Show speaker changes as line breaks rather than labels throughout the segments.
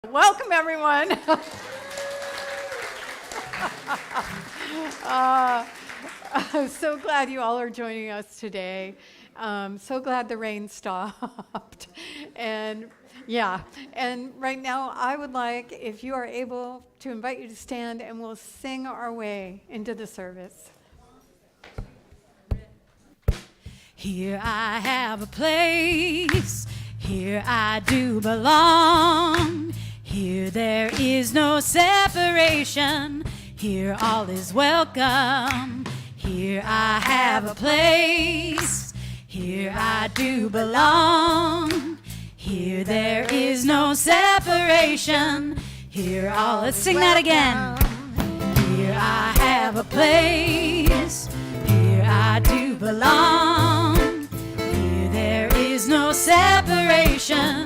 Welcome, everyone. I'm so glad you all are joining us today. So glad the rain stopped. And right now I would like, if you are able, to invite you to stand and we'll sing our way into the service.
Here I have a place, here I do belong. Here there is no separation, here all is welcome. Here I have a place, here I do belong. Here there is no separation, here all, let's sing that again. Here I have a place, here I do belong. Here there is no separation,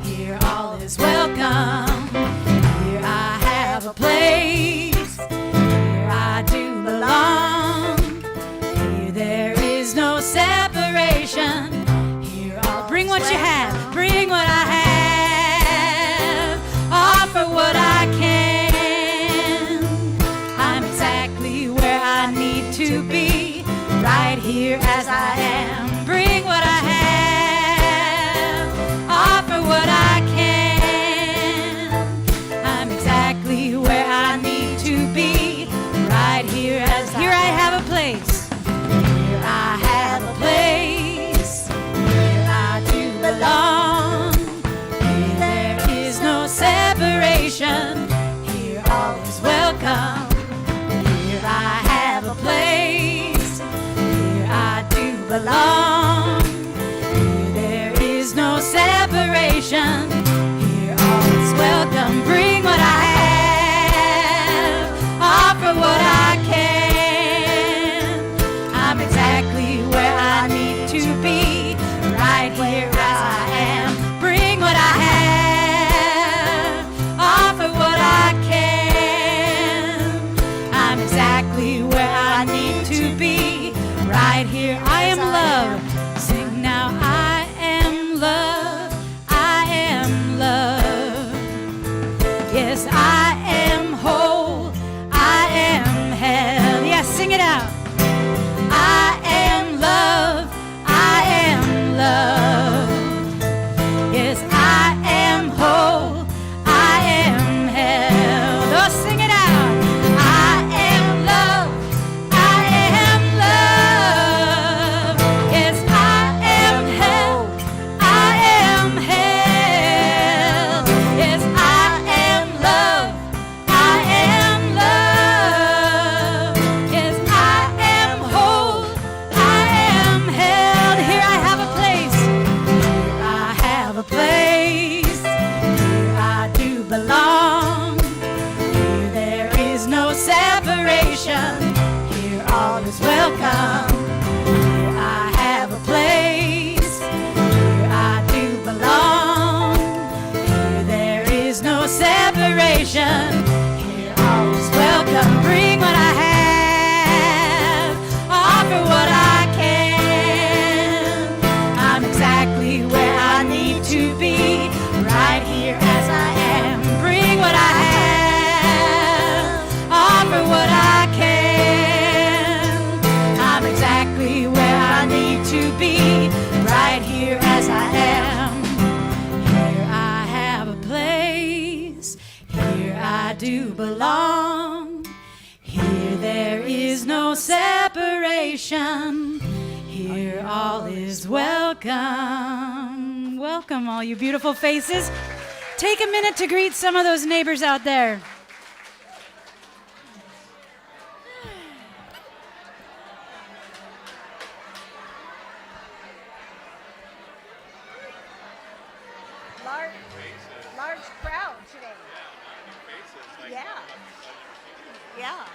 here all is welcome. Here I have a place, here I do belong. Here there is no separation, here all, bring what you have, bring what I have, offer what I can. I'm exactly where I need to be, right here as I am. Bring what I have, offer what I can. I'm exactly where I need to be, right here as here I have a place. Here I have a place, here I do belong. Here there is no separation, here all is welcome. Here I have a place, here I do belong. Here there is no separation, here all is welcome. Bring what I have, offer what I can. I'm exactly where I need to be, right here as I am. Bring what I have, offer what I can. I'm exactly where I need to be, right here. I am love. Sing now. I am love. I am love. Yes, I am whole. I am held. Yes, sing it out. I am love. I am love. Yes, I am whole. I am held. Oh, sing it out. I am love. I am love. Yes, I am held. I am held. Yes, I am love. I am love. Yes, I am whole. I am held. Here I have a place. Here I have a place. Here I do belong. Here there is no separation. Here all is welcome. Here I have a place. Here I do belong. Here there is no separation. Here all is welcome. Bring what I have, offer what I can. I'm exactly where I need to be, right here as I am. Bring what I have, offer what I can. I'm exactly where I need to be, right here as I am. Here I have a place, here I do belong. Here there is no separation, here all is welcome. Welcome, all you beautiful faces. Take a minute to greet some of those neighbors out there.
Large crowd today. Yeah. Yeah.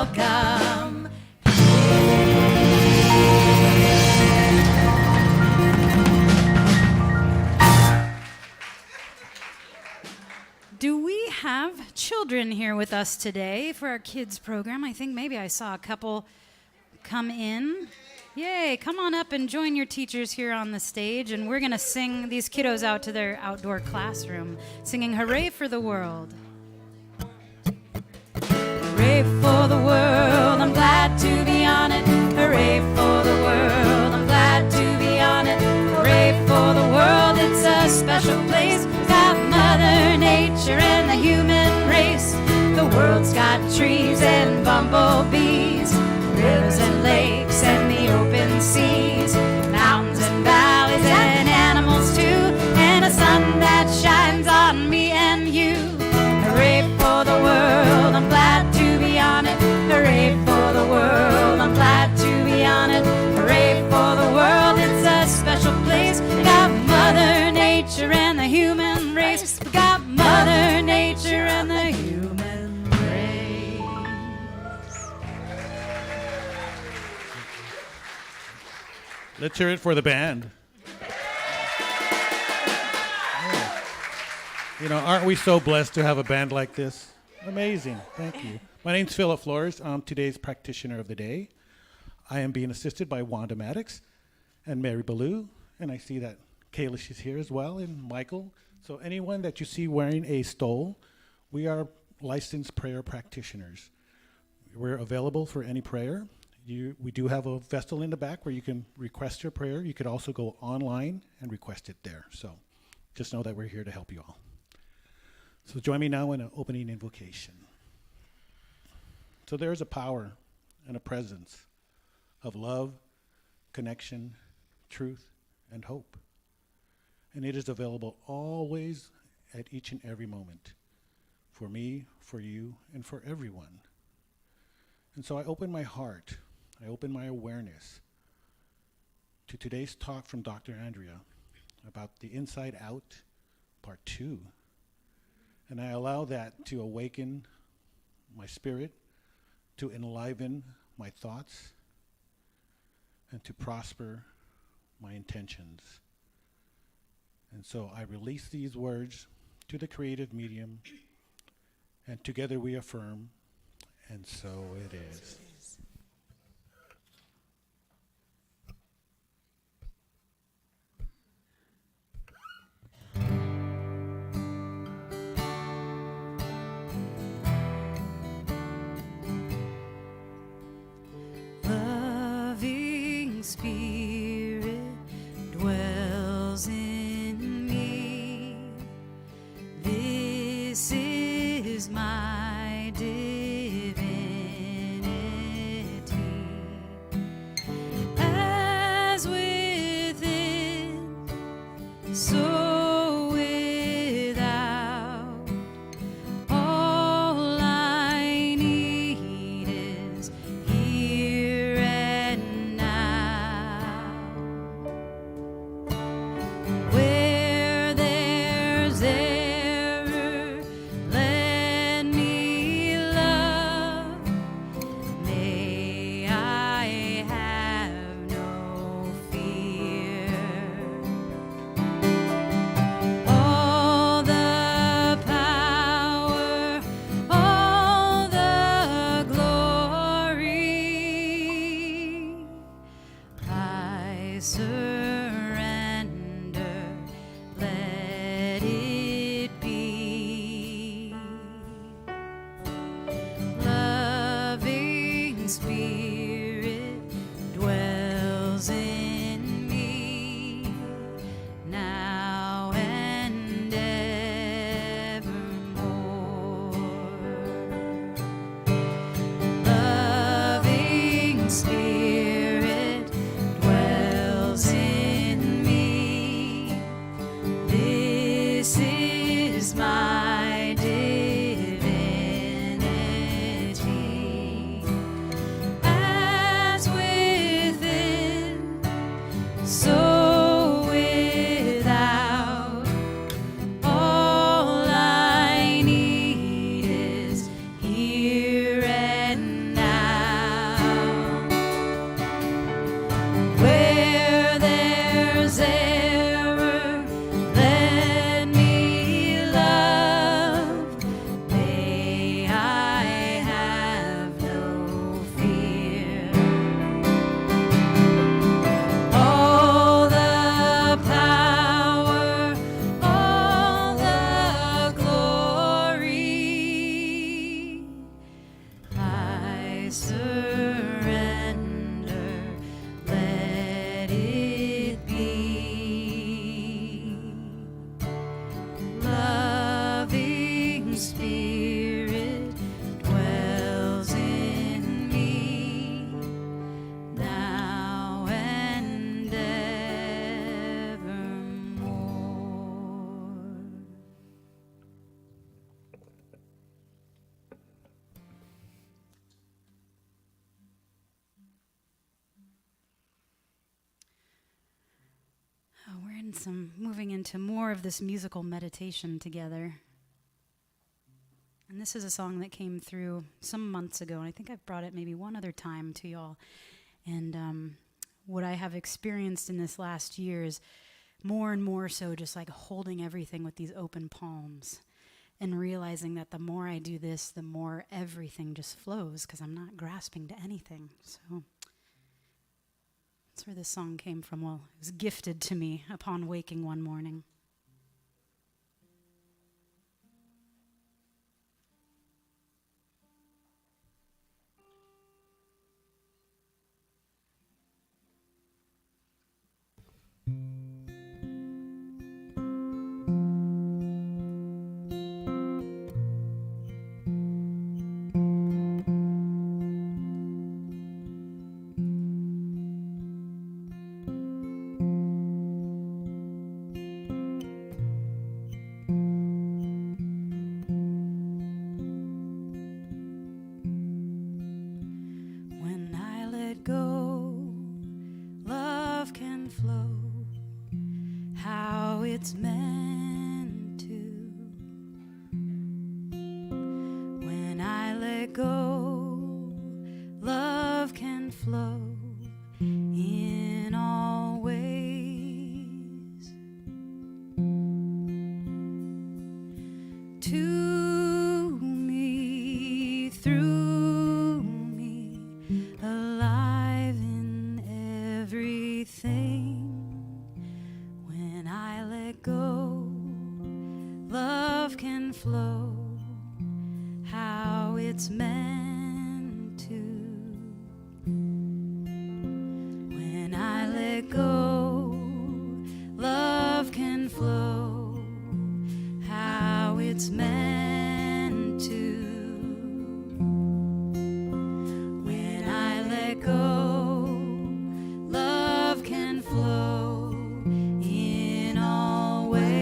welcome. Do we have children here with us today for our kids program? I think maybe I saw a couple come in. Yay, come on up and join your teachers here on the stage, and we're going to sing these kiddos out to their outdoor classroom, singing Hooray for the World. Hooray for the world, I'm glad to be on it. Hooray for the world, I'm glad to be on it. Hooray for the world, it's a special place. Got Mother Nature and the human race. The world's got trees and bumblebees, rivers and lakes and the open seas, mountains and valleys and animals too, and a sun that shines on me and you. Hooray for the world, I'm glad to be on it. Hooray for the world, I'm glad to be on it. Hooray for the world, it's a special place. We got Mother Nature and the human race. We got Mother Nature and the human race.
Let's hear it for the band. You know, aren't we so blessed to have a band like this? Amazing. Thank you. My name's Philip Flores. I'm today's practitioner of the day. I am being assisted by Wanda Maddox and Mary Ballou, and I see that Kayla is here as well, and Michael. So anyone that you see wearing a stole, we are licensed prayer practitioners. We're available for any prayer. We do have a vessel in the back where you can request your prayer. You could also go online and request it there. So just know that we're here to help you all. So join me now in an opening invocation. So there is a power and a presence of love, connection, truth, and hope. And it is available always at each and every moment for me, for you, and for everyone. And so I open my heart, I open my awareness to today's talk from Dr. Andrea about the Inside Out, Part 2. And I allow that to awaken my spirit, to enliven my thoughts, and to prosper my intentions. And so I release these words to the creative medium, and together we affirm, and so it is.
Loving Spirit dwells in me. This is my divinity. As within, so without. All I need is here and now. Where there's error, let me love. surrender, let it be. Loving Spirit dwells in me now and evermore. Moving into more of this musical meditation together. And this is a song that came through some months ago, and I think I've brought it maybe one other time to y'all. And what I have experienced in this last year is more and more so just like holding everything with these open palms and realizing that the more I do this, the more everything just flows because I'm not grasping to anything. So that's where this song came from. Well, it was gifted to me upon waking one morning. When I let go, love can flow how it's meant to. When I let go, love can flow in all ways to me, through me, alive in everything. When I let go, love can flow how it's meant to. When I let go, love can flow how it's meant to. When I let go, love can flow in all ways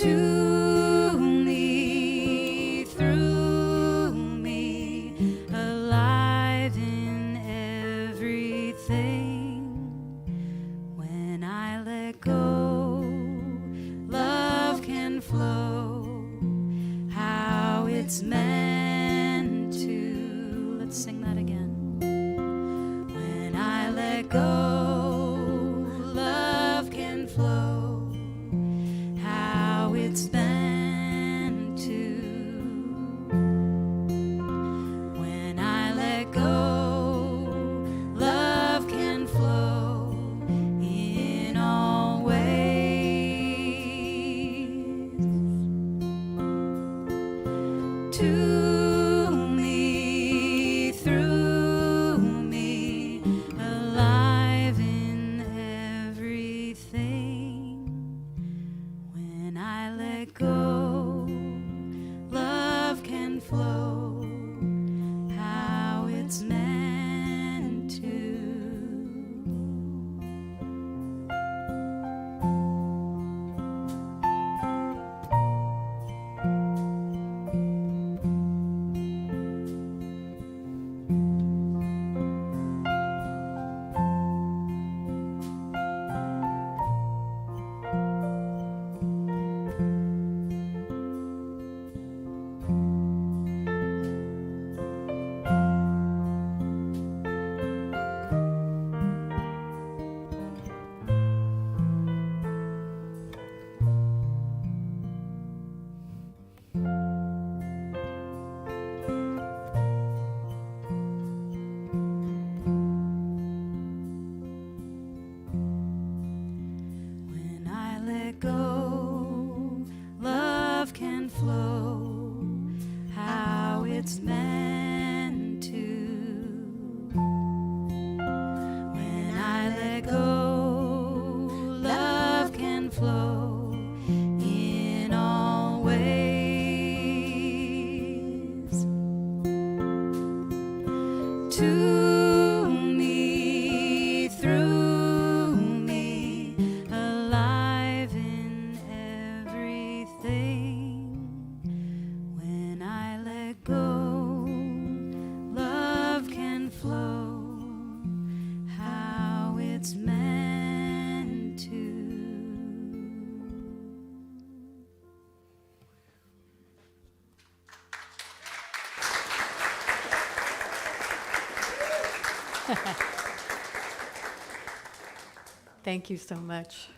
to me, through me, alive in everything. When I let go, love can flow how it's meant to. Let's sing that again. When I let go, love can flow how it's meant to. When I let go, love can flow in all ways to me, through me, alive in everything. When I let go, love can flow how it's meant to. it's meant to. When I let go, love can flow in all ways. To me, through me, alive in everything. When I let go, love can flow how it's meant to.
Thank you so much.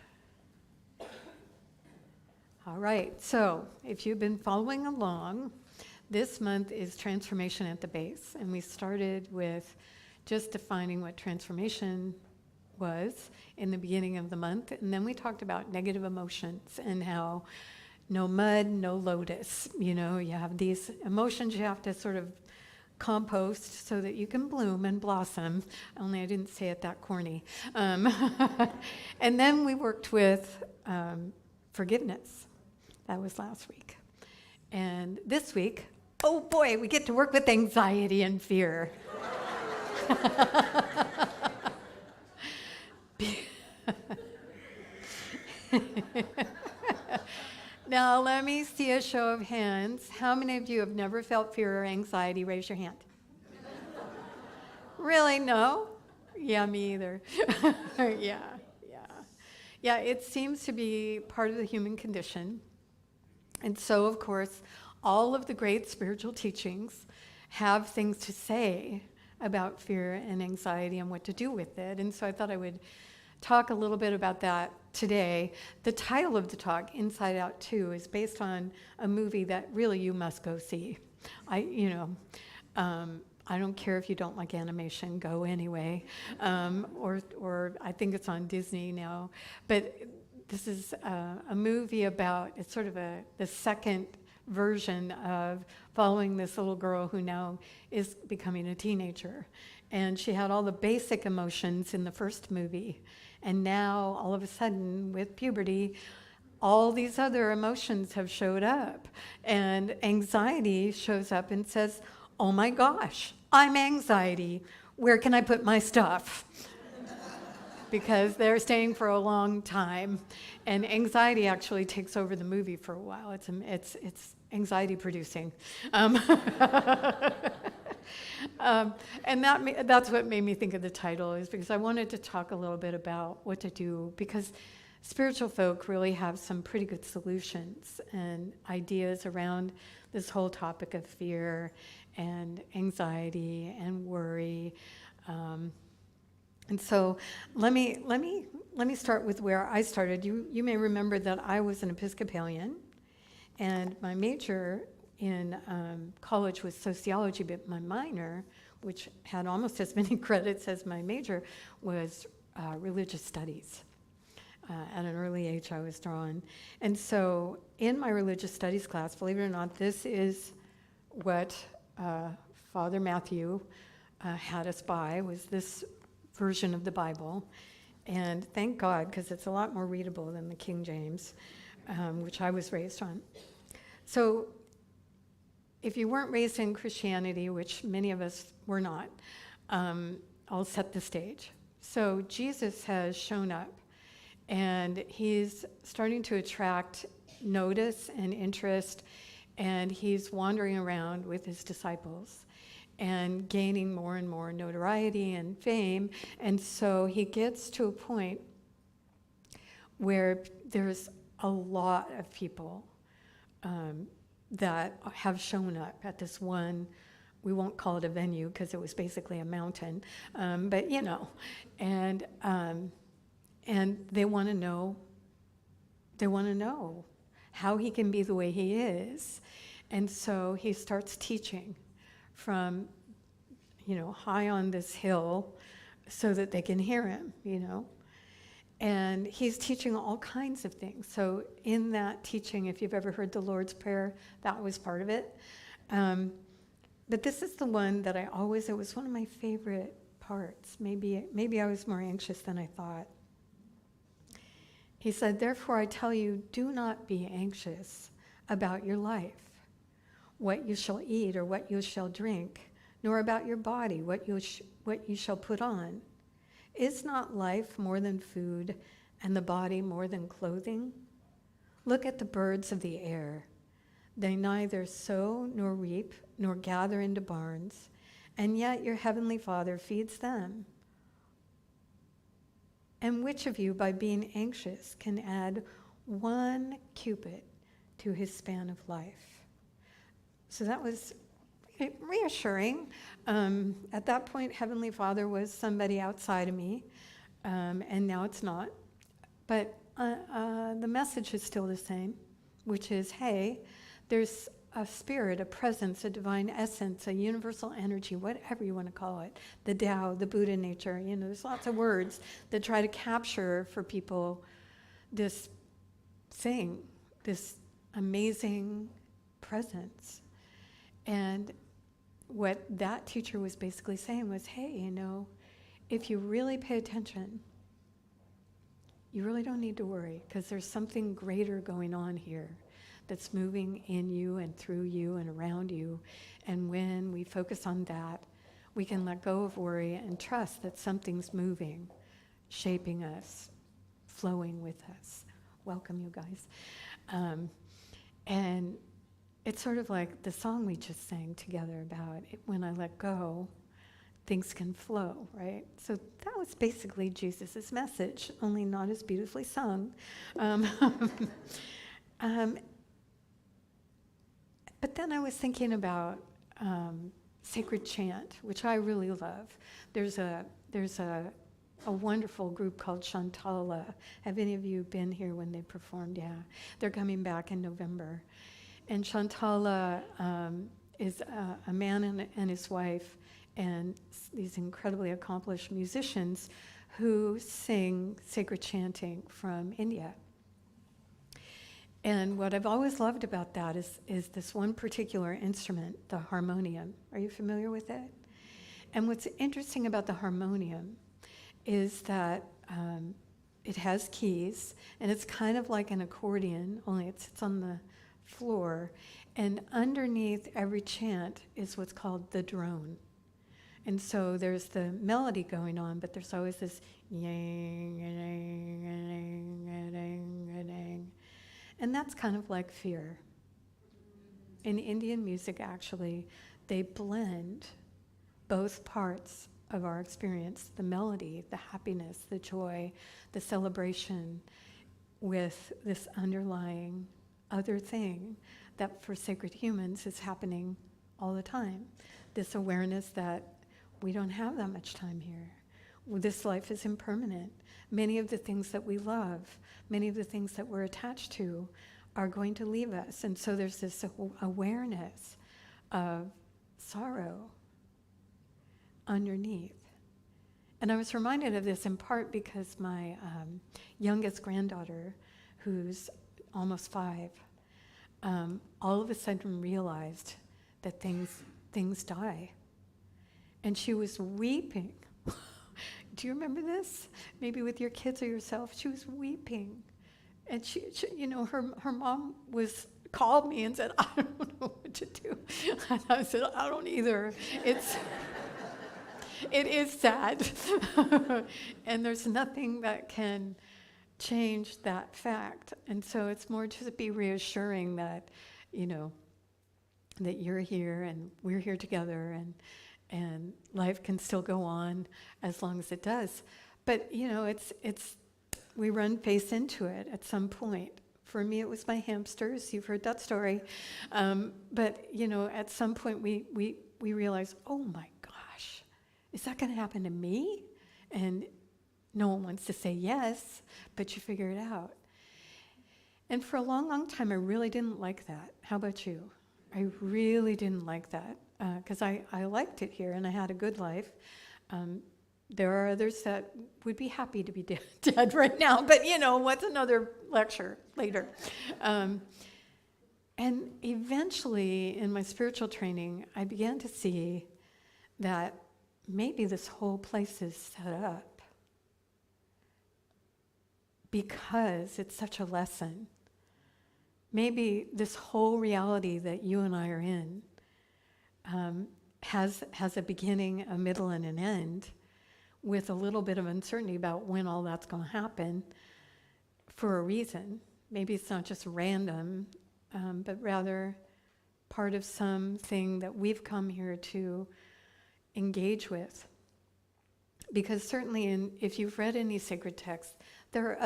All right, so if you've been following along, this month is Transformation at the Base, and we started with just defining what transformation was in the beginning of the month, and then we talked about negative emotions and how no mud, no lotus. You know, you have these emotions you have to sort of compost so that you can bloom and blossom, only I didn't say it that corny. And then we worked with forgiveness. That was last week. And this week, oh boy, we get to work with anxiety and fear. Now, let me see a show of hands. How many of you have never felt fear or anxiety? Raise your hand. Really? No? Yeah, me either. Yeah. Yeah, it seems to be part of the human condition. And so, of course, all of the great spiritual teachings have things to say about fear and anxiety and what to do with it. And so I thought I would talk a little bit about that today. The title of the talk, Inside Out 2, is based on a movie that really you must go see. I don't care if you don't like animation, go anyway. Or I think it's on Disney now. But this is a movie about, it's sort of the second version of following this little girl who now is becoming a teenager. And she had all the basic emotions in the first movie. And now, all of a sudden, with puberty, all these other emotions have showed up. And anxiety shows up and says, oh my gosh, I'm anxiety. Where can I put my stuff? Because they're staying for a long time. And anxiety actually takes over the movie for a while. It's anxiety producing. And that's what made me think of the title, is because I wanted to talk a little bit about what to do, because spiritual folk really have some pretty good solutions and ideas around this whole topic of fear and anxiety and worry. And so let me start with where I started. You may remember that I was an Episcopalian, and my major in college was sociology, but my minor, which had almost as many credits as my major, was religious studies. At an early age, I was drawn. And so in my religious studies class, believe it or not, this is what Father Matthew had us buy, was this version of the Bible. And thank God, because it's a lot more readable than the King James, which I was raised on. So if you weren't raised in Christianity, which many of us were not, I'll set the stage. So Jesus has shown up, and he's starting to attract notice and interest, and he's wandering around with his disciples and gaining more and more notoriety and fame. And so he gets to a point where there's a lot of people that have shown up at this one, we won't call it a venue because it was basically a mountain, but you know, and they want to know how he can be the way he is. And so he starts teaching from, high on this hill so that they can hear him, And he's teaching all kinds of things. So in that teaching, if you've ever heard the Lord's Prayer, that was part of it. But this is the one that it was one of my favorite parts. Maybe I was more anxious than I thought. He said, "Therefore I tell you, do not be anxious about your life, what you shall eat or what you shall drink, nor about your body, what you shall put on. Is not life more than food, and the body more than clothing? Look at the birds of the air. They neither sow nor reap nor gather into barns, and yet your heavenly Father feeds them. And which of you, by being anxious, can add 1 cubit to his span of life?" So that was reassuring. At that point, Heavenly Father was somebody outside of me, and now it's not. But the message is still the same, which is, hey, there's a spirit, a presence, a divine essence, a universal energy, whatever you want to call it, the Tao, the Buddha nature. There's lots of words that try to capture for people this thing, this amazing presence. And what that teacher was basically saying was, hey, if you really pay attention, you really don't need to worry, because there's something greater going on here that's moving in you and through you and around you. And when we focus on that, we can let go of worry and trust that something's moving, shaping us, flowing with us. Welcome, you guys. And it's sort of like the song we just sang together about it, when I let go, things can flow, right? So that was basically Jesus' message, only not as beautifully sung. But then I was thinking about sacred chant, which I really love. There's a wonderful group called Shantala. Have any of you been here when they performed? Yeah, they're coming back in November. And Shantala is a man and his wife, and these incredibly accomplished musicians who sing sacred chanting from India. And what I've always loved about that is this one particular instrument, the harmonium. Are you familiar with it? And what's interesting about the harmonium is that it has keys, and it's kind of like an accordion, only it sits on the floor. And underneath every chant is what's called the drone. And so there's the melody going on, but there's always this yang, yang, yang, yang, yang. And that's kind of like fear. In Indian music, actually, they blend both parts of our experience, the melody, the happiness, the joy, the celebration, with this underlying other thing that for sacred humans is happening all the time. This awareness that we don't have that much time here. This life is impermanent. Many of the things that we love, many of the things that we're attached to are going to leave us. And so there's this awareness of sorrow underneath. And I was reminded of this in part because my youngest granddaughter, who's almost 5, all of a sudden realized that things die. And she was weeping. Do you remember this? Maybe with your kids or yourself. She was weeping. And she her mom called me and said, "I don't know what to do." And I said, "I don't either. It is sad." And there's nothing that can change that fact. And so it's more to be reassuring that, that you're here and we're here together, and life can still go on as long as it does. But, we run face into it at some point. For me, it was my hamsters. You've heard that story. But, at some point we realize, oh my gosh, is that going to happen to me? And no one wants to say yes, but you figure it out. And for a long, long time, I really didn't like that. How about you? I really didn't like that because I liked it here and I had a good life. There are others that would be happy to be dead right now, but what's another lecture later? And And eventually, in my spiritual training, I began to see that maybe this whole place is set up because it's such a lesson. Maybe this whole reality that you and I are in has a beginning, a middle, and an end, with a little bit of uncertainty about when all that's going to happen for a reason. Maybe it's not just random, but rather part of something that we've come here to engage with. Because certainly, if you've read any sacred texts, there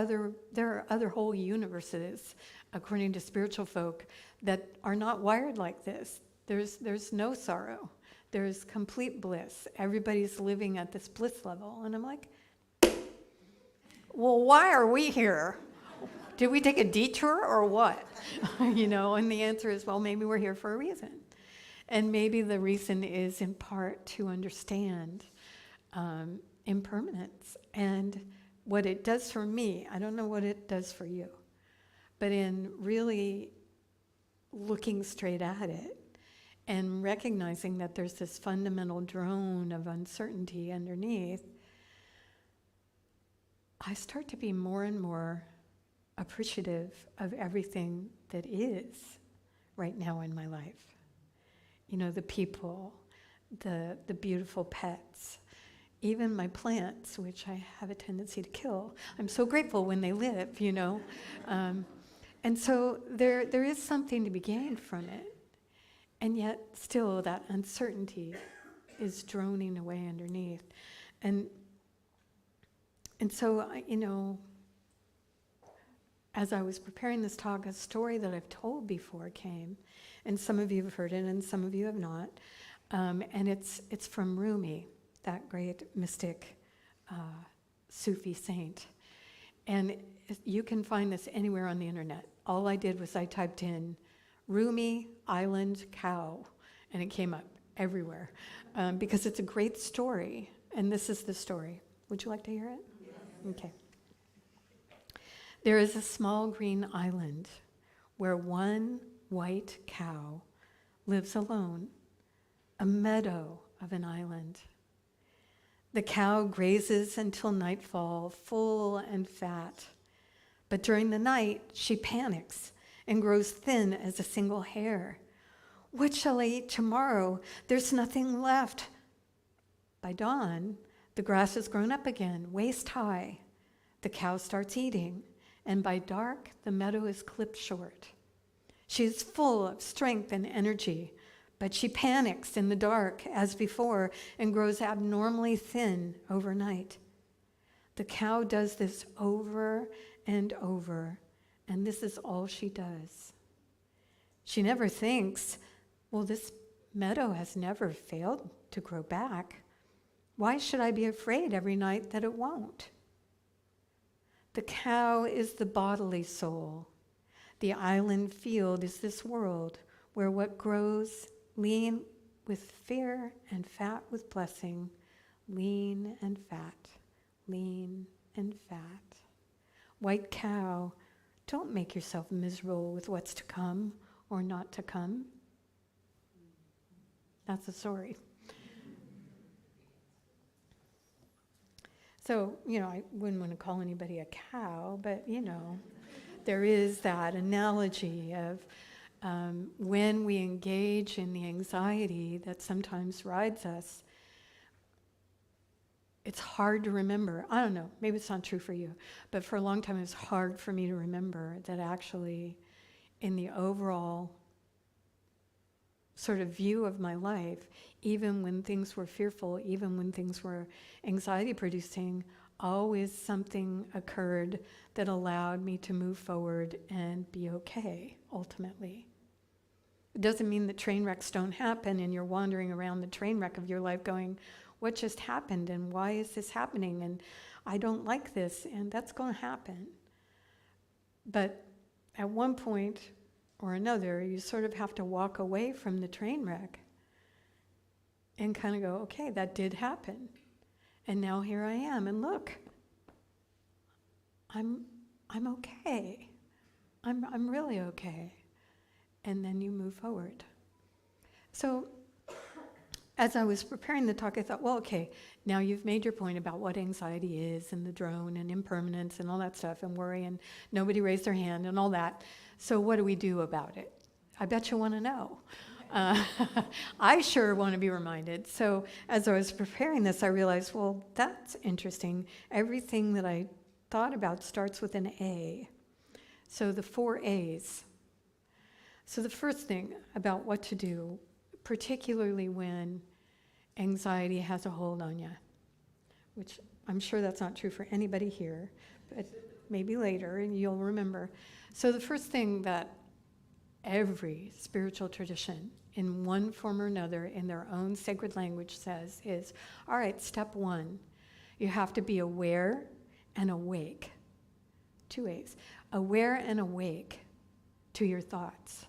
are other whole universes, according to spiritual folk, that are not wired like this. There's no sorrow. There's complete bliss. Everybody's living at this bliss level. And I'm like, well, why are we here? Did we take a detour or what? And the answer is, well, maybe we're here for a reason. And maybe the reason is in part to understand impermanence and what it does for me. I don't know what it does for you. But in really looking straight at it and recognizing that there's this fundamental drone of uncertainty underneath, I start to be more and more appreciative of everything that is right now in my life. The people, the beautiful pets, even my plants, which I have a tendency to kill. I'm so grateful when they live, And so there is something to be gained from it. And yet still that uncertainty is droning away underneath. And so, as I was preparing this talk, a story that I've told before came. And some of you have heard it and some of you have not. And it's from Rumi, that great mystic Sufi saint. And you can find this anywhere on the internet. All I did was I typed in Rumi Island cow, and it came up everywhere because it's a great story. And this is the story. Would you like to hear it? Yes. Okay. There is a small green island where one white cow lives alone, a meadow of an island. The cow grazes until nightfall, full and fat. But during the night, she panics and grows thin as a single hair. What shall I eat tomorrow? There's nothing left. By dawn, the grass has grown up again, waist high. The cow starts eating, and by dark, the meadow is clipped short. She is full of strength and energy, but she panics in the dark as before and grows abnormally thin overnight. The cow does this over and over, and this is all she does. She never thinks, well, this meadow has never failed to grow back. Why should I be afraid every night that it won't? The cow is the bodily soul. The island field is this world where what grows lean with fear and fat with blessing, lean and fat, lean and fat. White cow, don't make yourself miserable with what's to come or not to come. That's the story. So, I wouldn't want to call anybody a cow, but, there is that analogy of when we engage in the anxiety that sometimes rides us, it's hard to remember. I don't know, maybe it's not true for you, but for a long time it was hard for me to remember that actually in the overall sort of view of my life, even when things were fearful, even when things were anxiety-producing, always something occurred that allowed me to move forward and be okay, ultimately. It doesn't mean that train wrecks don't happen and you're wandering around the train wreck of your life going, what just happened and why is this happening and I don't like this, and that's going to happen. But at one point or another, you sort of have to walk away from the train wreck and kind of go, okay, that did happen. And now here I am, and look, I'm okay. I'm really okay. and then you move forward. So as I was preparing the talk, I thought, well, okay, now you've made your point about what anxiety is and the drone and impermanence and all that stuff and worry, and nobody raised their hand and all that. So what do we do about it? I bet you want to know. I sure want to be reminded. So as I was preparing this, I realized, well, that's interesting. Everything that I thought about starts with an A. So the 4 A's. So the first thing about what to do, particularly when anxiety has a hold on you, which I'm sure that's not true for anybody here, but maybe later and you'll remember. So the first thing that every spiritual tradition in one form or another in their own sacred language says is, all right, step 1, you have to be aware and awake. 2 A's. Aware and awake to your thoughts,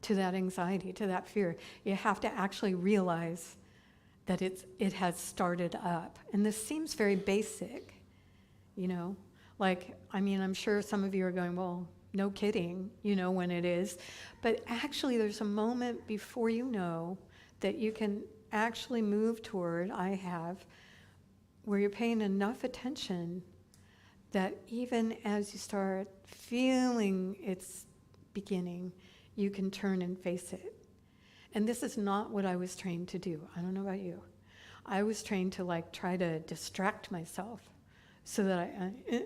to that anxiety, to that fear. You have to actually realize that it has started up. And this seems very basic, you know? Like, I mean, I'm sure some of you are going, well, no kidding, you know when it is. But actually, there's a moment before you know that you can actually move toward, where you're paying enough attention that even as you start feeling its beginning, you can turn and face it. And this is not what I was trained to do. I don't know about you. I was trained to try to distract myself so that I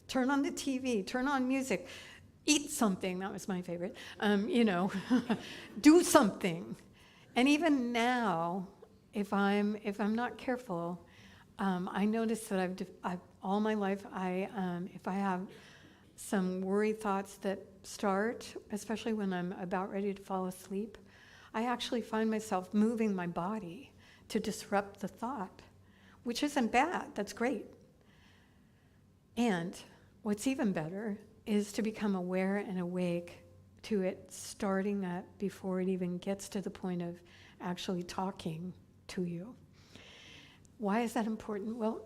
turn on the TV, turn on music, eat something. That was my favorite. Do something. And even now, if I'm not careful, I notice that I've all my life, if I have some worry thoughts that start, especially when I'm about ready to fall asleep, I actually find myself moving my body to disrupt the thought, which isn't bad. That's great. And what's even better is to become aware and awake to it starting up before it even gets to the point of actually talking to you. Why is that important? Well,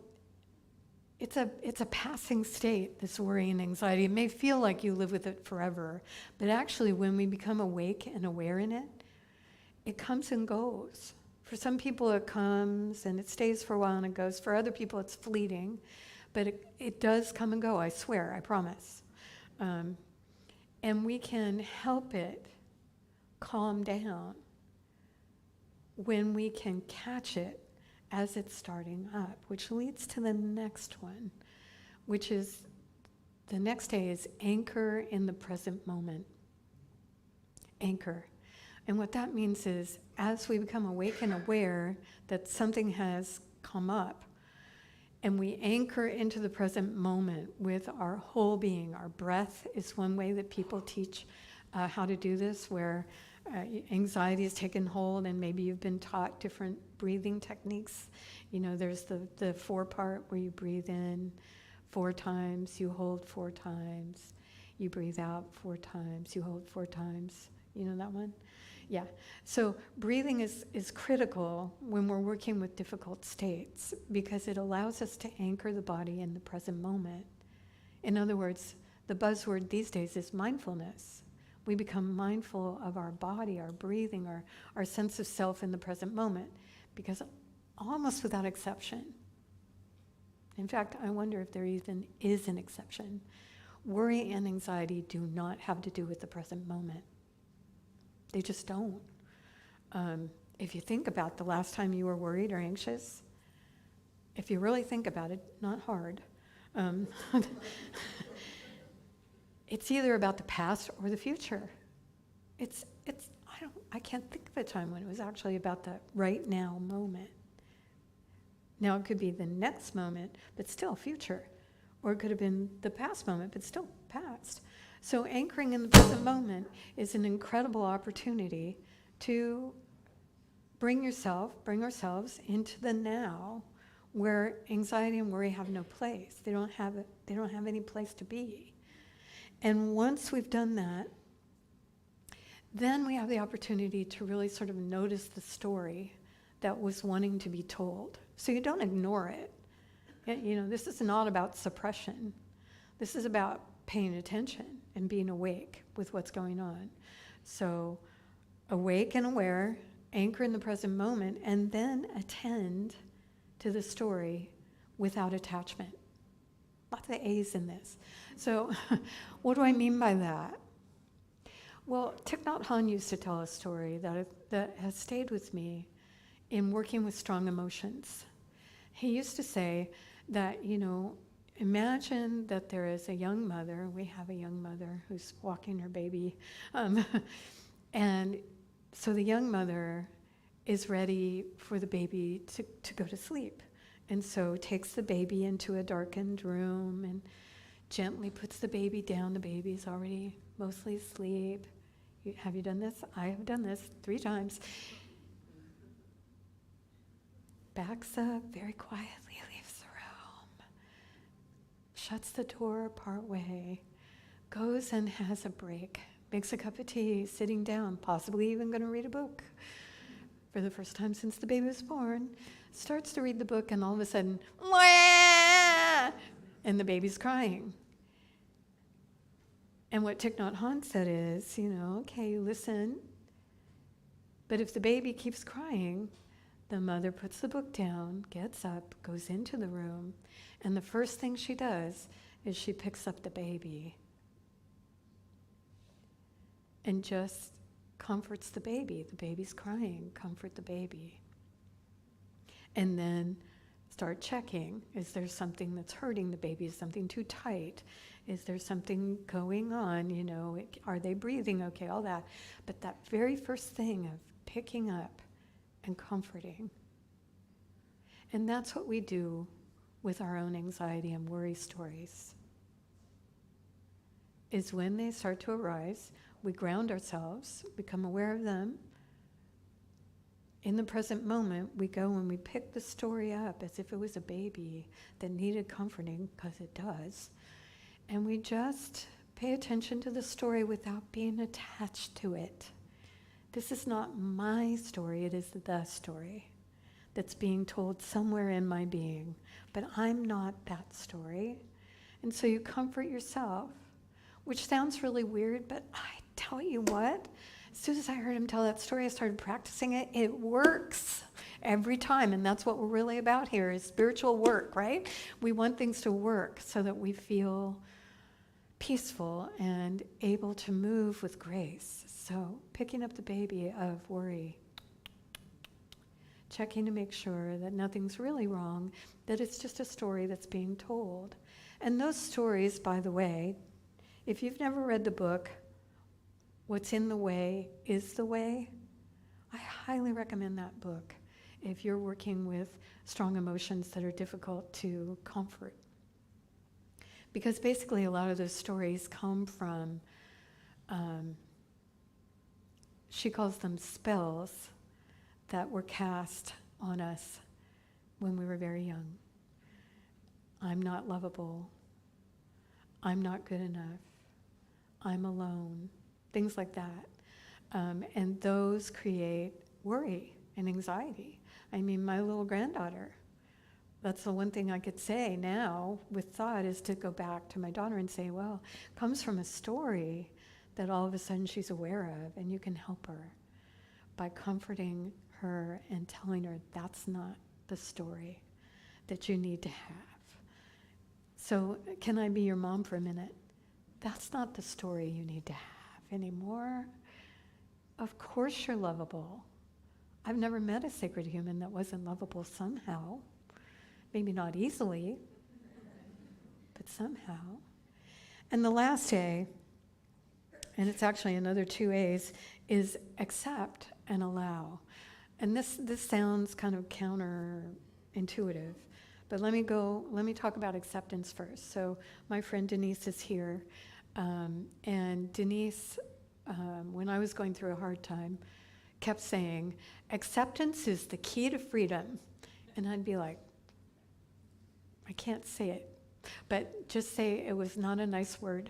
it's a passing state, this worry and anxiety. It may feel like you live with it forever, but actually when we become awake and aware in it, it comes and goes. For some people it comes and it stays for a while and it goes. For other people it's fleeting, but it does come and go, I swear, I promise. And we can help it calm down when we can catch it as it's starting up, which leads to the next one, which is, the next day is anchor in the present moment. Anchor. And what that means is, as we become awake and aware that something has come up, and we anchor into the present moment with our whole being. Our breath is one way that people teach how to do this, where anxiety has taken hold, and maybe you've been taught different breathing techniques. You know, there's the 4 part where you breathe in 4 times, you hold 4 times, you breathe out 4 times, you hold 4 times. You know that one? Yeah. So breathing is critical when we're working with difficult states because it allows us to anchor the body in the present moment. In other words, the buzzword these days is mindfulness. We become mindful of our body, our breathing, our sense of self in the present moment, because almost without exception, in fact, I wonder if there even is an exception, worry and anxiety do not have to do with the present moment. They just don't. If you think about the last time you were worried or anxious, if you really think about it, not hard, it's either about the past or the future. I can't think of a time when it was actually about the right now moment. Now it could be the next moment, but still future. Or it could have been the past moment, but still past. So anchoring in the present moment is an incredible opportunity to bring ourselves into the now, where anxiety and worry have no place. They don't have any place to be. And once we've done that, then we have the opportunity to really sort of notice the story that was wanting to be told. So you don't ignore it. You know, this is not about suppression. This is about paying attention and being awake with what's going on. So awake and aware, anchor in the present moment, and then attend to the story without attachment. Lots of A's in this. So what do I mean by that? Well, Thich Nhat Hanh used to tell a story that has stayed with me in working with strong emotions. He used to say that, imagine that there is a young mother. We have a young mother who's walking her baby. And so the young mother is ready for the baby to go to sleep. And so takes the baby into a darkened room and gently puts the baby down. The baby's already mostly asleep. Have you done this? I have done this 3 times. Backs up very quietly, leaves the room, shuts the door partway, goes and has a break, makes a cup of tea, sitting down, possibly even going to read a book for the first time since the baby was born, starts to read the book, and all of a sudden, wah! And the baby's crying. And what Thich Nhat Hanh said is, okay, you listen, but if the baby keeps crying, the mother puts the book down, gets up, goes into the room, and the first thing she does is she picks up the baby and just comforts the baby. The baby's crying, comfort the baby. And then start checking. Is there something that's hurting the baby? Is something too tight? Is there something going on? Are they breathing okay? All that. But that very first thing of picking up and comforting. And that's what we do with our own anxiety and worry stories. Is when they start to arise, we ground ourselves, become aware of them. In the present moment, we go and we pick the story up as if it was a baby that needed comforting, because it does. And we just pay attention to the story without being attached to it. This is not my story, it is the story that's being told somewhere in my being. But I'm not that story. And so you comfort yourself, which sounds really weird, but I tell you what, as soon as I heard him tell that story, I started practicing it. It works every time, and that's what we're really about here, is spiritual work, right? We want things to work so that we feel peaceful and able to move with grace. So picking up the baby of worry, checking to make sure that nothing's really wrong, that it's just a story that's being told. And those stories, by the way, if you've never read the book, What's in the Way is the Way, I highly recommend that book if you're working with strong emotions that are difficult to comfort. Because basically a lot of those stories come from, she calls them spells that were cast on us when we were very young. I'm not lovable. I'm not good enough. I'm alone. Things like that. And those create worry and anxiety. I mean, my little granddaughter, that's the one thing I could say now with thought, is to go back to my daughter and say, well, it comes from a story that all of a sudden she's aware of, and you can help her by comforting her and telling her that's not the story that you need to have. So can I be your mom for a minute? That's not the story you need to have anymore. Of course you're lovable. I've never met a sacred human that wasn't lovable somehow. Maybe not easily, but somehow. And the last A, and it's actually another 2 A's, is accept and allow. And this sounds kind of counterintuitive, but let me talk about acceptance first. So my friend Denise is here, and Denise, when I was going through a hard time, kept saying, acceptance is the key to freedom. And I'd be like, I can't say it, but just say it was not a nice word.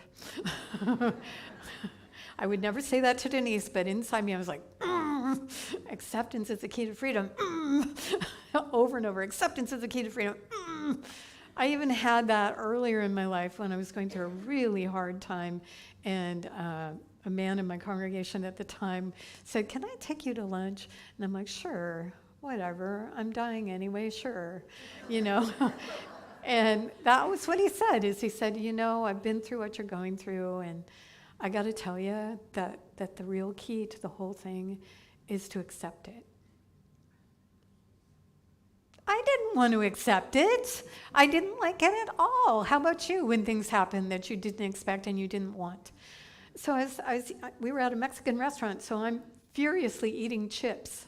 I would never say that to Denise, but inside me I was like, acceptance is the key to freedom. Over and over, acceptance is the key to freedom. I even had that earlier in my life when I was going through a really hard time, and a man in my congregation at the time said, "Can I take you to lunch?" And I'm like, "Sure, whatever. I'm dying anyway, sure." You know? And that was what he said, is he said, "I've been through what you're going through, and I got to tell you that the real key to the whole thing is to accept it." I didn't want to accept it. I didn't like it at all. How about you, when things happen that you didn't expect and you didn't want? So we were at a Mexican restaurant, so I'm furiously eating chips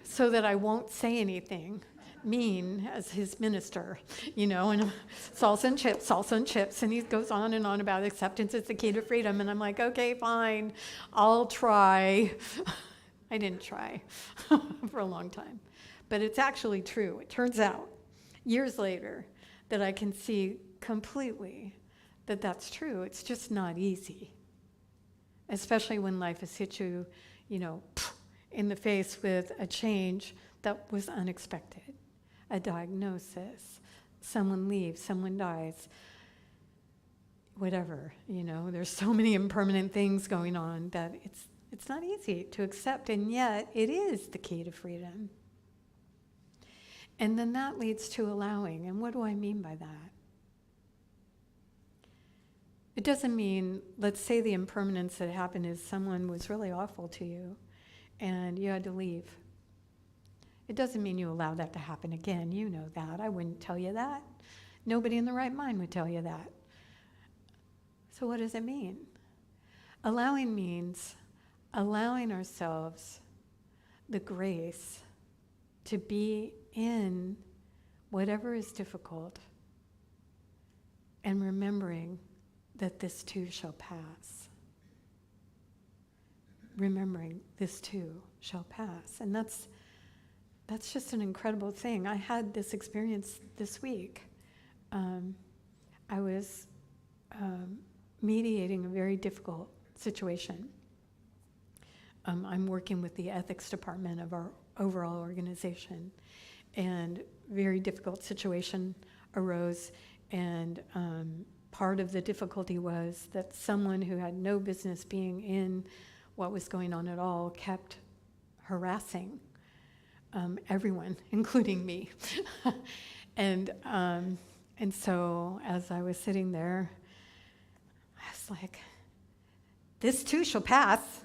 so that I won't say anything mean as his minister, and salsa and chips, and he goes on and on about acceptance is the key to freedom, and I'm like, okay, fine, I'll try. I didn't try for a long time, but it's actually true. It turns out, years later, that I can see completely that that's true. It's just not easy, especially when life has hit you, in the face with a change that was unexpected. A diagnosis, someone leaves, someone dies, whatever, there's so many impermanent things going on that it's not easy to accept, and yet it is the key to freedom. And then that leads to allowing, and what do I mean by that? It doesn't mean, let's say the impermanence that happened is someone was really awful to you and you had to leave. It doesn't mean you allow that to happen again. You know that. I wouldn't tell you that. Nobody in the right mind would tell you that. So what does it mean? Allowing means allowing ourselves the grace to be in whatever is difficult and remembering that this too shall pass. Remembering this too shall pass. And that's just an incredible thing. I had this experience this week. I was mediating a very difficult situation. I'm working with the ethics department of our overall organization, and very difficult situation arose, and part of the difficulty was that someone who had no business being in what was going on at all kept harassing everyone, including me. And so as I was sitting there, I was like, this too shall pass.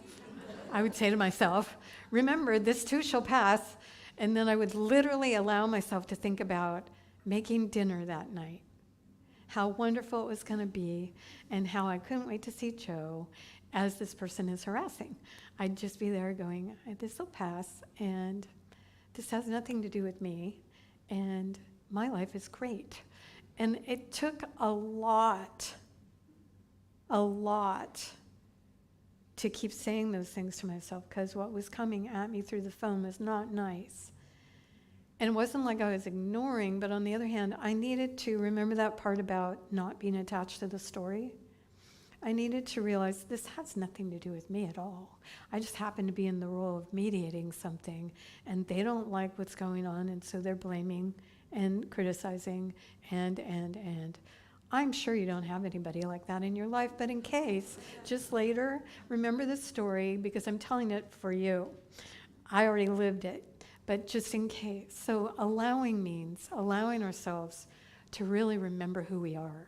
I would say to myself, remember, this too shall pass. And then I would literally allow myself to think about making dinner that night, how wonderful it was going to be, and how I couldn't wait to see Joe as this person is harassing. I'd just be there going, this will pass, and this has nothing to do with me, and my life is great. And it took a lot to keep saying those things to myself, because what was coming at me through the phone was not nice. And it wasn't like I was ignoring, but on the other hand, I needed to remember that part about not being attached to the story. I needed to realize this has nothing to do with me at all. I just happen to be in the role of mediating something, and they don't like what's going on, and so they're blaming and criticizing and. I'm sure you don't have anybody like that in your life, but in case, just later, remember this story, because I'm telling it for you. I already lived it, but just in case. So allowing means allowing ourselves to really remember who we are.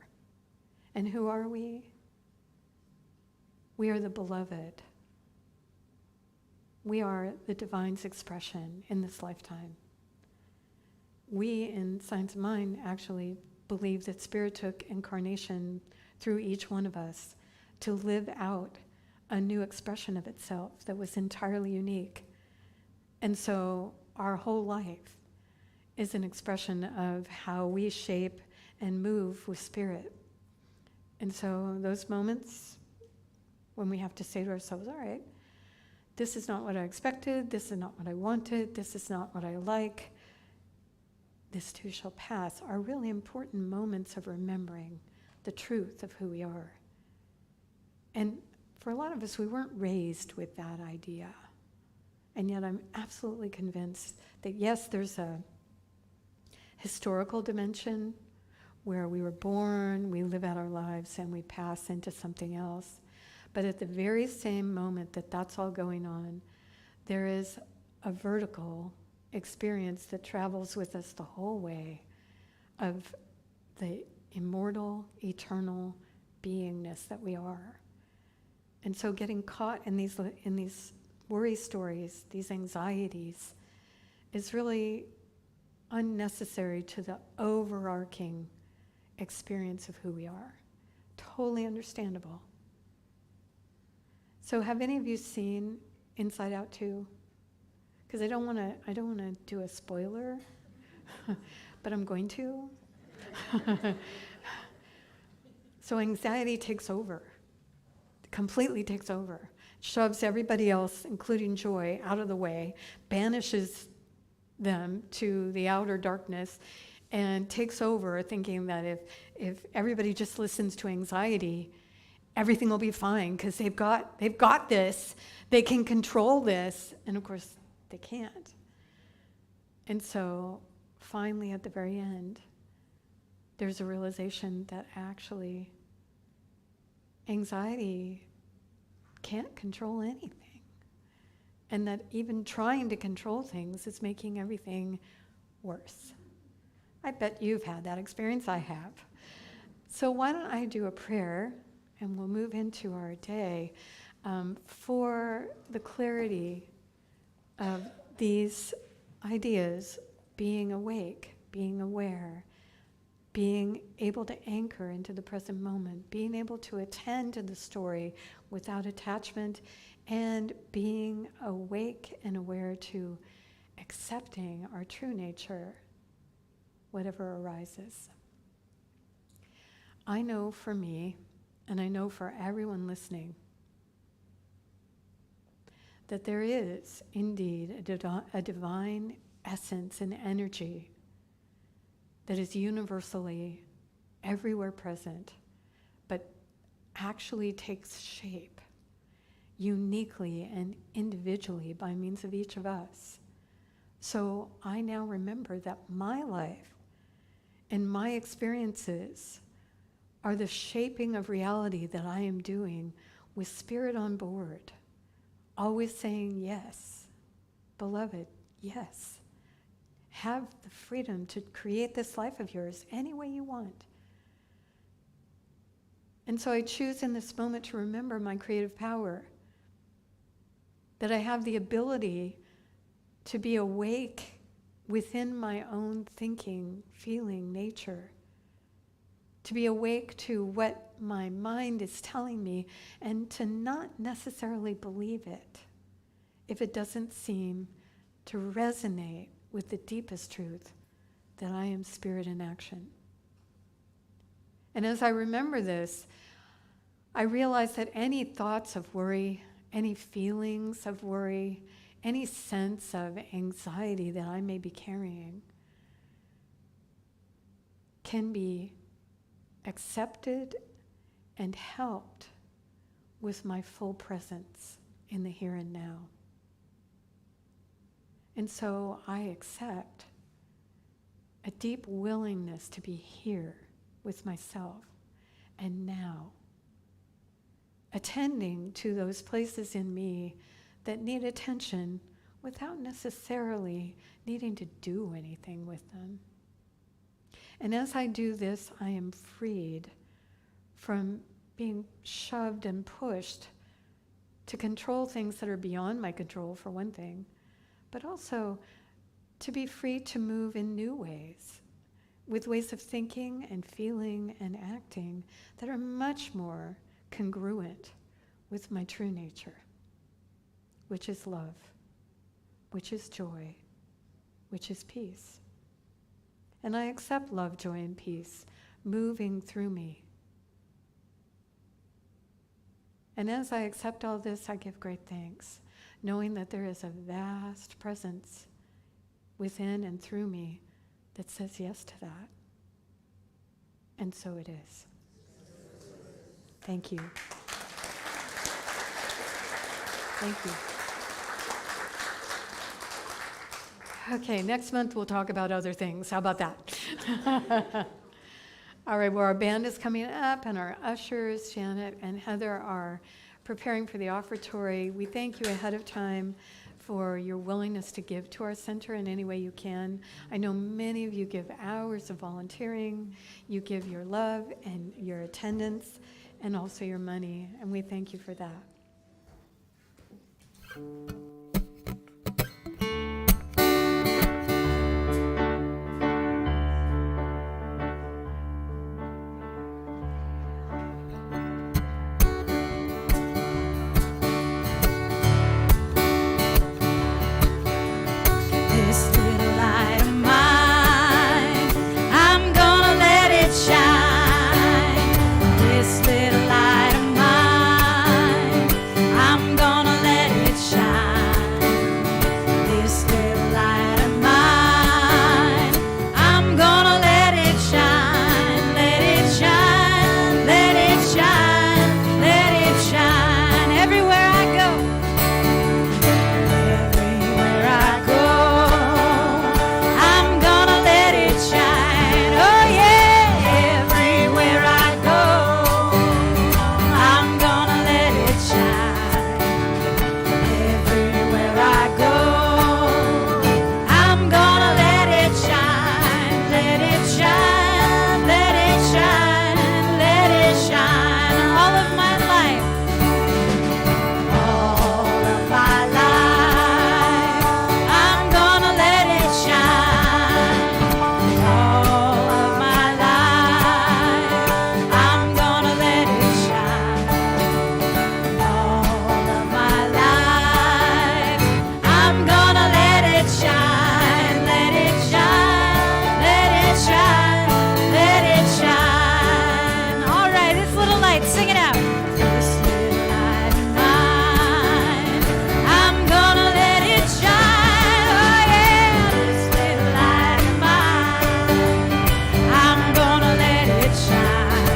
And who are we? We are the beloved. We are the divine's expression in this lifetime. We, in Science of Mind, actually believe that Spirit took incarnation through each one of us to live out a new expression of itself that was entirely unique. And so our whole life is an expression of how we shape and move with Spirit. And so those moments when we have to say to ourselves, all right, this is not what I expected, this is not what I wanted, this is not what I like, this too shall pass, are really important moments of remembering the truth of who we are. And for a lot of us, we weren't raised with that idea. And yet I'm absolutely convinced that yes, there's a historical dimension where we were born, we live out our lives, and we pass into something else. But at the very same moment that that's all going on, there is a vertical experience that travels with us the whole way of the immortal, eternal beingness that we are. And so getting caught in these worry stories, these anxieties, is really unnecessary to the overarching experience of who we are. Totally understandable. So have any of you seen Inside Out 2? Because I don't want to do a spoiler, but I'm going to. So anxiety takes over, completely takes over, shoves everybody else, including joy, out of the way, banishes them to the outer darkness, and takes over, thinking that if everybody just listens to anxiety, everything will be fine because they've got this, they can control this, and of course they can't. And so finally at the very end, there's a realization that actually anxiety can't control anything, and that even trying to control things is making everything worse. I bet you've had that experience. I have. So why don't I do a prayer, and we'll move into our day for the clarity of these ideas, being awake, being aware, being able to anchor into the present moment, being able to attend to the story without attachment, and being awake and aware to accepting our true nature, whatever arises. I know for me, and I know for everyone listening, that there is indeed a divine essence and energy that is universally everywhere present, but actually takes shape uniquely and individually by means of each of us. So I now remember that my life and my experiences are the shaping of reality that I am doing with spirit on board, always saying yes, beloved, yes. Have the freedom to create this life of yours any way you want. And so I choose in this moment to remember my creative power, that I have the ability to be awake within my own thinking, feeling nature, to be awake to what my mind is telling me, and to not necessarily believe it if it doesn't seem to resonate with the deepest truth that I am spirit in action. And as I remember this, I realize that any thoughts of worry, any feelings of worry, any sense of anxiety that I may be carrying can be accepted and helped with my full presence in the here and now. And so I accept a deep willingness to be here with myself and now, attending to those places in me that need attention without necessarily needing to do anything with them. And as I do this, I am freed from being shoved and pushed to control things that are beyond my control, for one thing, but also to be free to move in new ways, with ways of thinking and feeling and acting that are much more congruent with my true nature, which is love, which is joy, which is peace. And I accept love, joy, and peace moving through me. And as I accept all this, I give great thanks, knowing that there is a vast presence within and through me that says yes to that. And so it is. Thank you. Thank you. Okay, next month we'll talk about other things. How about that? All right, well, our band is coming up, and our ushers, Janet and Heather, are preparing for the offertory. We thank you ahead of time for your willingness to give to our center in any way you can. I know many of you give hours of volunteering. You give your love and your attendance and also your money, and we thank you for that.
This little light of mine, I'm gonna let it shine. This little light of mine, I'm gonna let it shine. This little light of mine, I'm gonna let it shine. Let it shine, let it shine, let it shine. Everywhere I go, everywhere I go, I'm gonna let it shine. Oh yeah, everywhere I go, I'm gonna let it shine. Everywhere I go, I'm gonna let it shine. Let it shine, let it shine, let it shine. All of my life, all of my life, I'm gonna let it shine. All of my life, I'm gonna let it shine. All of my life, I'm gonna let it shine. Let it shine, let it shine, let it shine. All right, this little light, sing it out. This little light of mine, I'm gonna let it shine. Oh yeah, this little light of mine, I'm gonna let it shine.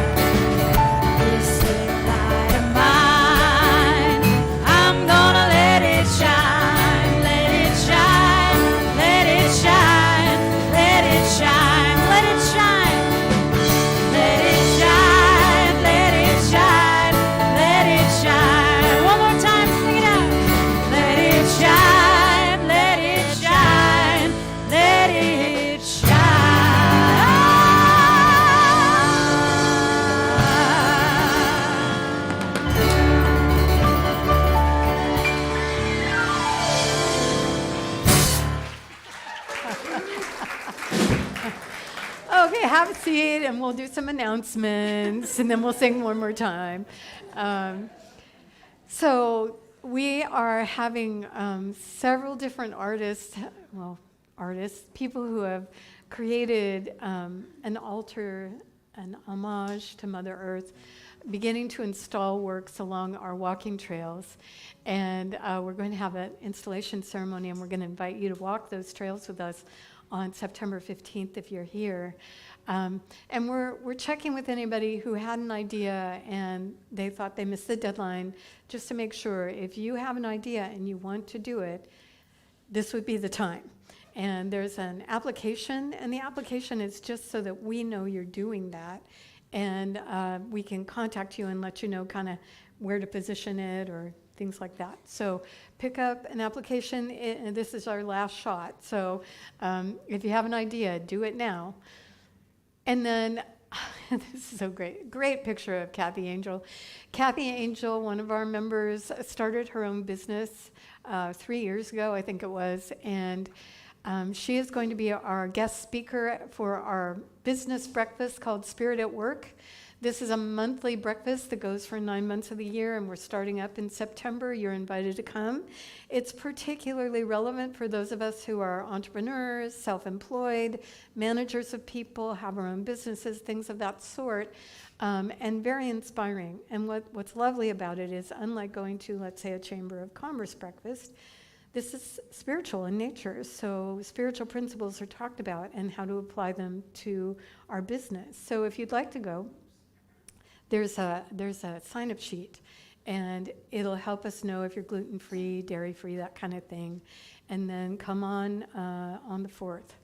This little light of mine, I'm gonna let it shine. Let it shine, let it shine, let it shine, let it shine. Let it shine, let it shine, let it shine. One more time, sing it out. Let it shine, let it shine, let it
Okay, have a seat, and we'll do some announcements, and then we'll sing one more time. So we are having several different artists, people who have created an altar, an homage to Mother Earth, beginning to install works along our walking trails. And we're going to have an installation ceremony, and we're going to invite you to walk those trails with us on September 15th if you're here. And we're checking with anybody who had an idea and they thought they missed the deadline, just to make sure if you have an idea and you want to do it, this would be the time. And there's an application, and the application is just so that we know you're doing that, and we can contact you and let you know kind of where to position it or things like that. So pick up an application, and this is our last shot. So if you have an idea, do it now. And then, this is so great, great picture of Kathy Angel. Kathy Angel, one of our members, started her own business 3 years ago, I think it was, and she is going to be our guest speaker for our business breakfast called Spirit at Work. This is a monthly breakfast that goes for 9 months of the year, and we're starting up in September. You're invited to come. It's particularly relevant for those of us who are entrepreneurs, self-employed, managers of people, have our own businesses, things of that sort, and very inspiring. And what's lovely about it is, unlike going to, let's say, a Chamber of Commerce breakfast, this is spiritual in nature. So spiritual principles are talked about and how to apply them to our business. So if you'd like to go, there's a sign-up sheet, and it'll help us know if you're gluten-free, dairy-free, that kind of thing. And then come on the 4th.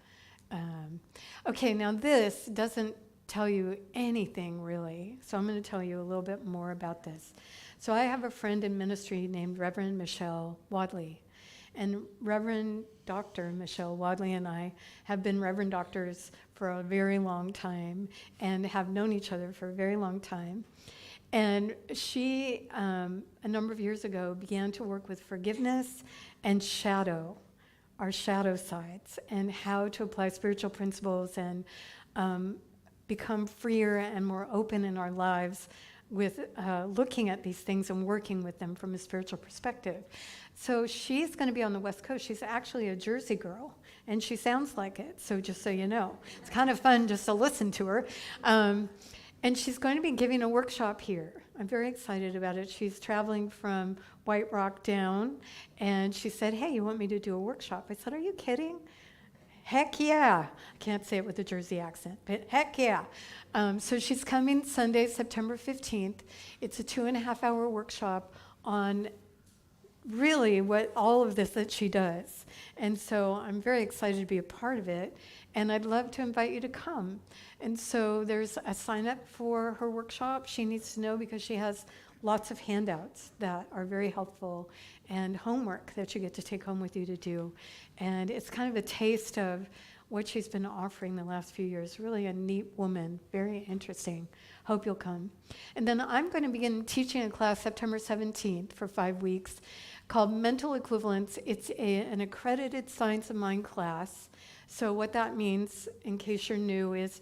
Okay, now this doesn't tell you anything really. So I'm going to tell you a little bit more about this. So I have a friend in ministry named Reverend Michelle Wadley. And Reverend Dr. Michelle Wadley and I have been Reverend Doctors for a very long time and have known each other for a very long time. And she, a number of years ago, began to work with forgiveness and shadow, our shadow sides, and how to apply spiritual principles and become freer and more open in our lives with looking at these things and working with them from a spiritual perspective. So she's going to be on the West Coast. She's actually a Jersey girl, and she sounds like it, so just so you know. It's kind of fun just to listen to her. And she's going to be giving a workshop here. I'm very excited about it. She's traveling from White Rock down, and she said, hey, you want me to do a workshop? I said, are you kidding? Heck yeah. I can't say it with a Jersey accent, but heck yeah. So she's coming Sunday, September 15th. It's a 2.5-hour workshop on really what all of this that she does. And so I'm very excited to be a part of it, and I'd love to invite you to come. And so there's a sign up for her workshop. She needs to know because she has lots of handouts that are very helpful and homework that you get to take home with you to do. And it's kind of a taste of what she's been offering the last few years. Really a neat woman, very interesting. Hope you'll come. And then I'm going to begin teaching a class September 17th for 5 weeks called Mental Equivalence. It's an accredited Science of Mind class. So what that means, in case you're new, is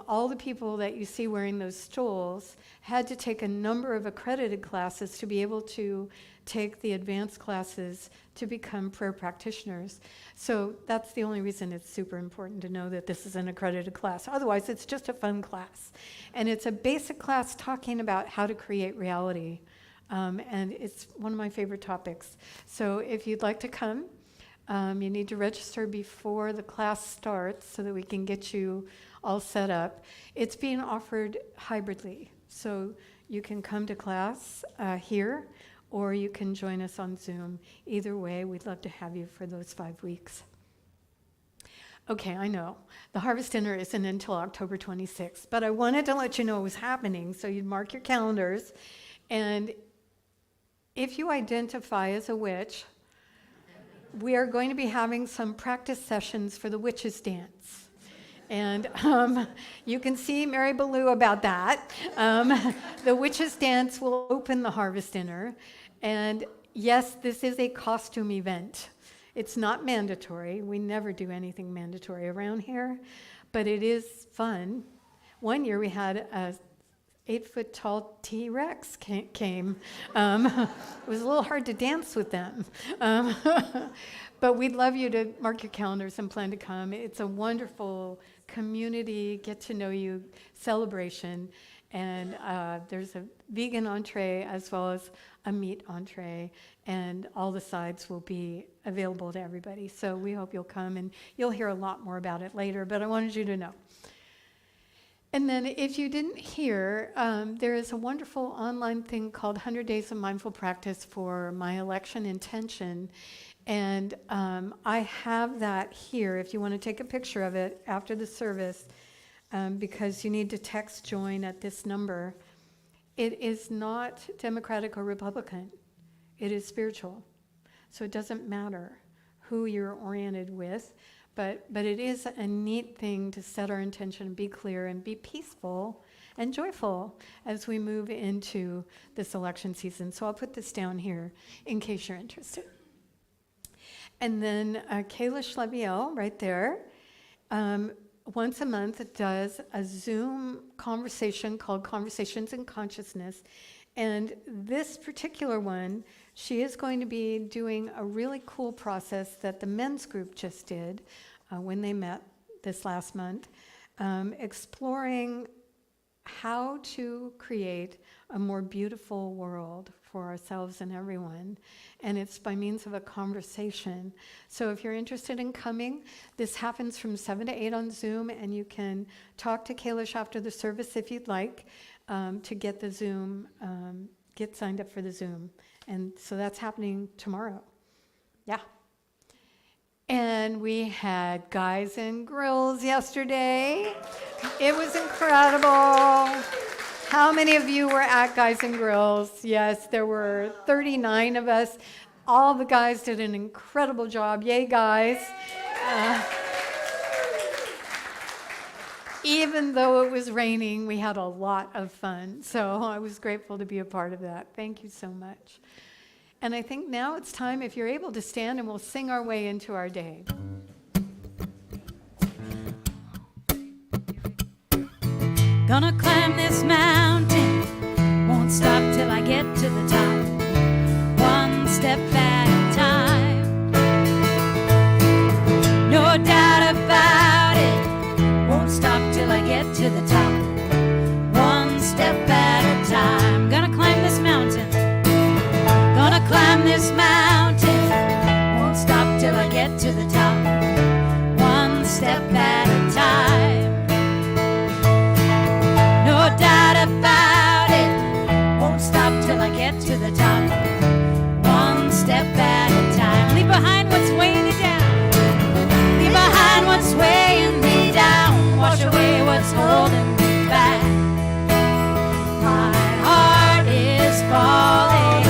all the people that you see wearing those stoles had to take a number of accredited classes to be able to take the advanced classes to become prayer practitioners. So that's the only reason it's super important to know that this is an accredited class. Otherwise, it's just a fun class. And it's a basic class talking about how to create reality. And it's one of my favorite topics. So if you'd like to come, you need to register before the class starts so that we can get you all set up. It's being offered hybridly. So you can come to class here, or you can join us on Zoom. Either way, we'd love to have you for those 5 weeks. Okay, I know. The Harvest Dinner isn't until October 26th, but I wanted to let you know it was happening so you'd mark your calendars. And if you identify as a witch, we are going to be having some practice sessions for the witches' dance. And you can see Mary Ballou about that. The witches' dance will open the Harvest Dinner. And yes, this is a costume event. It's not mandatory. We never do anything mandatory around here, but it is fun. One year we had a 8-foot-tall T-Rex came. It was a little hard to dance with them. But we'd love you to mark your calendars and plan to come. It's a wonderful community, get-to-know-you celebration. And there's a vegan entree as well as a meat entree. And all the sides will be available to everybody. So we hope you'll come, and you'll hear a lot more about it later. But I wanted you to know. And then if you didn't hear, there is a wonderful online thing called 100 Days of Mindful Practice for my election intention. And I have that here if you want to take a picture of it after the service, because you need to text join at this number. It is not Democratic or Republican. It is spiritual. So it doesn't matter who you're oriented with. But it is a neat thing to set our intention, be clear, and be peaceful and joyful as we move into this election season. So I'll put this down here in case you're interested. And then Kayla Schlebiel, right there, once a month does a Zoom conversation called Conversations in Consciousness. And this particular one, she is going to be doing a really cool process that the men's group just did when they met this last month, exploring how to create a more beautiful world for ourselves and everyone. And it's by means of a conversation. So if you're interested in coming, this happens from 7 to 8 on Zoom, and you can talk to Kalish after the service if you'd like to get the Zoom, get signed up for the Zoom. And so that's happening tomorrow. Yeah. And we had Guys and Grills yesterday. It was incredible. How many of you were at Guys and Grills? Yes, there were 39 of us. All the guys did an incredible job. Yay, guys. Even though it was raining, we had a lot of fun. So I was grateful to be a part of that. Thank you so much. And I think now it's time, if you're able to stand, and we'll sing our way into our day.
Gonna climb this mountain, won't stop till I get to the top, one step at a time. No doubt about it, won't stop till I get to the top, one step at a time. Gonna climb this mountain, gonna climb this mountain, won't stop till I get to the top, one step at a time. No doubt about it, won't stop till I get to the top, one step at a time. Leave behind what's weighing you down, leave behind what's weighing me down, wash away what's holding me back. My heart is falling,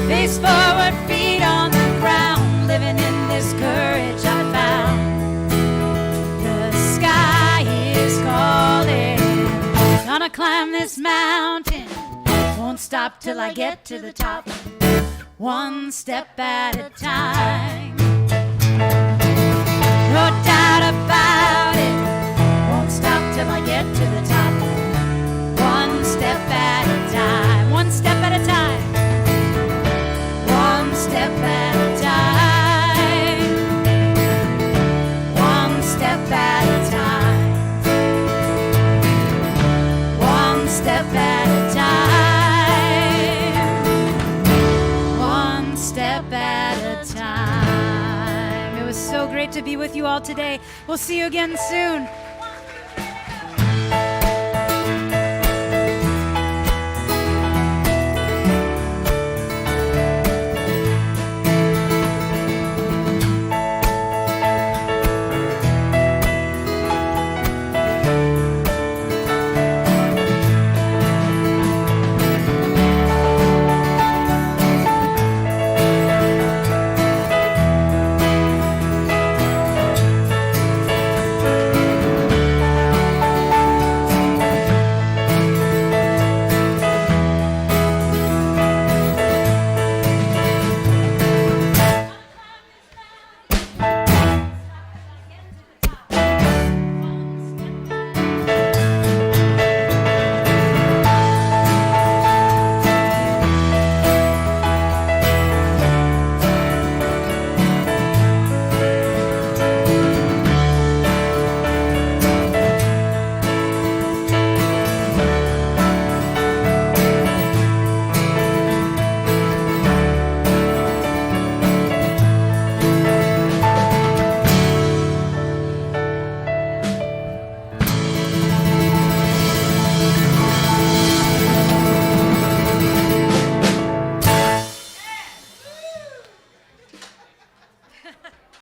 face forward, feet on the ground, living in this courage I found. The sky is calling, gonna climb this mountain, won't stop till I get to the top, one step at a time. No doubt about it, won't stop till I get to the top, one step at a time, one step at a time, one step at a time, one step at a time, one step at a time, one step at a time. It was so great to be with you all today. We'll see you again soon.